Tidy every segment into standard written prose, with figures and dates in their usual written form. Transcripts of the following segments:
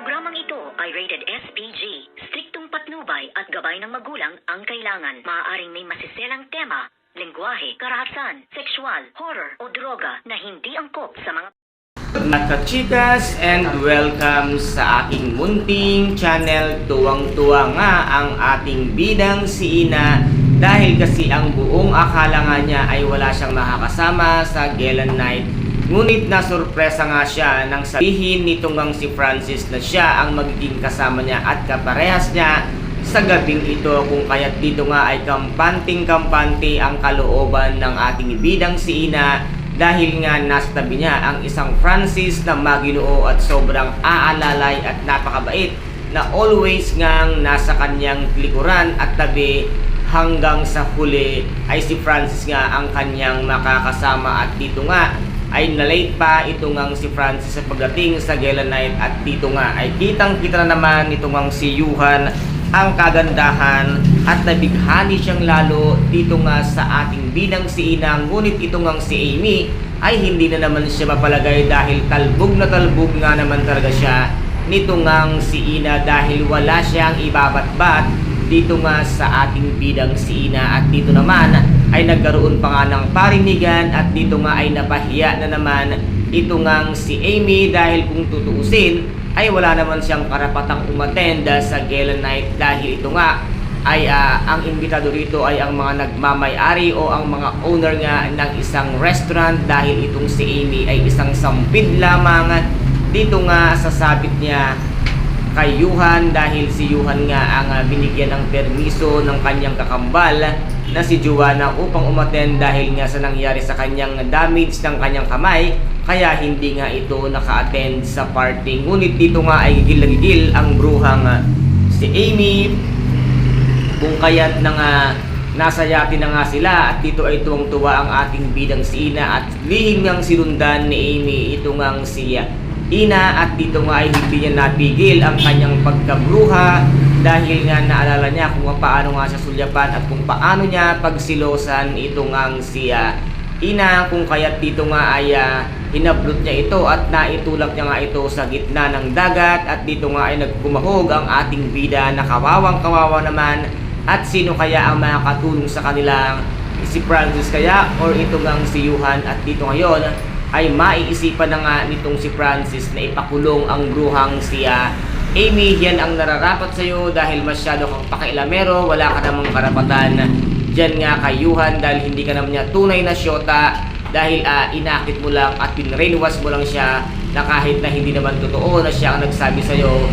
Programang ito ay rated SPG. Striktong patnubay at gabay ng magulang ang kailangan. Maaaring may masiselang tema, lengguwahe, karahasan, sexual, horror o droga na hindi angkop sa mga Kachikas, and welcome sa aking munting channel. Tuwang-tuwa nga ang ating bidang si Ina dahil kasi ang buong akala nga niya ay wala siyang makakasama sa Gala Night. Ngunit nasurpresa nga siya nang sabihin nitong si Francis na siya ang magiging kasama niya at kaparehas niya sa gabing ito, kung kaya't dito nga ay kampanting-kampante ang kalooban ng ating bidang si Ina dahil nga nasa tabi niya ang isang Francis na maginoo at sobrang aalalay at napakabait na always ngang nasa kanyang likuran at tabi hanggang sa huli ay si Francis nga ang kanyang makakasama. At dito nga ay nalate pa ito ngang si Francis sa pagdating sa Gala Night at dito nga ay kitang-kita na naman ito ngang si Yuhan ang kagandahan at nabighani siyang lalo dito nga sa ating bidang si Ina. Ngunit ito ngang si Amy ay hindi na naman siya mapalagay dahil talbog na talbog nga naman talaga siya nito ngang si Ina dahil wala siyang ibabatbat dito nga sa ating bidang si Ina. At dito naman ay nagkaroon pa nga ng parinigan at dito nga ay napahiya na naman ito ngang si Amy dahil kung tutuusin ay wala naman siyang karapatang umattend sa Gala Night dahil ito nga ay ang imbitado rito ay ang mga nagmamay-ari o ang mga owner nga ng isang restaurant dahil itong si Amy ay isang sampid lamang dito nga sa sabit niya kay Yuhan dahil si Yuhan nga ang binigyan ng permiso ng kanyang kakambal na si Joanna upang umattend dahil nga sa nangyari sa kanyang damage ng kanyang kamay, kaya hindi nga ito naka-attend sa party. Ngunit dito nga ay gigil na gigil ang bruhang si Amy kung kaya't na nga nasa yate na nga sila at dito ay tuwang-tuwa ang ating bidang si Ina at lihim ngang sinundan ni Amy ito ngang si Ina. At dito nga ay hindi niya napigil ang kanyang pagkabruha dahil nga naalala niya kung paano nga siya sulyapan at kung paano niya pagsilosan ito ngang si Ina, kung kaya't dito nga ay hinablot niya ito at naitulak niya nga ito sa gitna ng dagat. At dito nga ay nagkumahog ang ating bida na kawawang kawawa naman. At sino kaya ang makakatulong sa kanilang, si Francis kaya or ito ngang si Yuhan? At dito ngayon ay maiisipan na nga nitong si Francis na ipakulong ang bruhang si Amy. Yan ang nararapat sa'yo dahil masyado kang pakailamero, wala ka namang karapatan dyan nga kay Yuhan dahil hindi ka naman niya tunay na syota dahil inakit mo lang at pinrainwash mo lang siya na kahit na hindi naman totoo na siya ang nagsabi sa'yo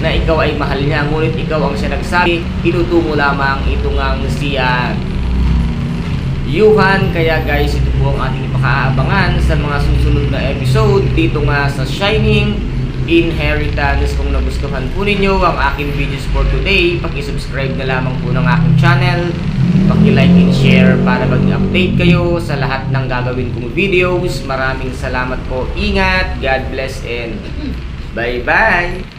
na ikaw ay mahal niya, ngunit ikaw ang siya nagsabi, inuto mo lamang ito ngang si Yuhan. Kaya guys, ito po ang ating ipakaabangan sa mga susunod na episode dito nga sa Shining Inheritance. Kung nagustuhan po ninyo ang aking videos for today, paki-subscribe na lamang po ng aking channel, paki-like and share para mag-update kayo sa lahat ng gagawin kong videos. Maraming salamat po, ingat, God bless and bye bye.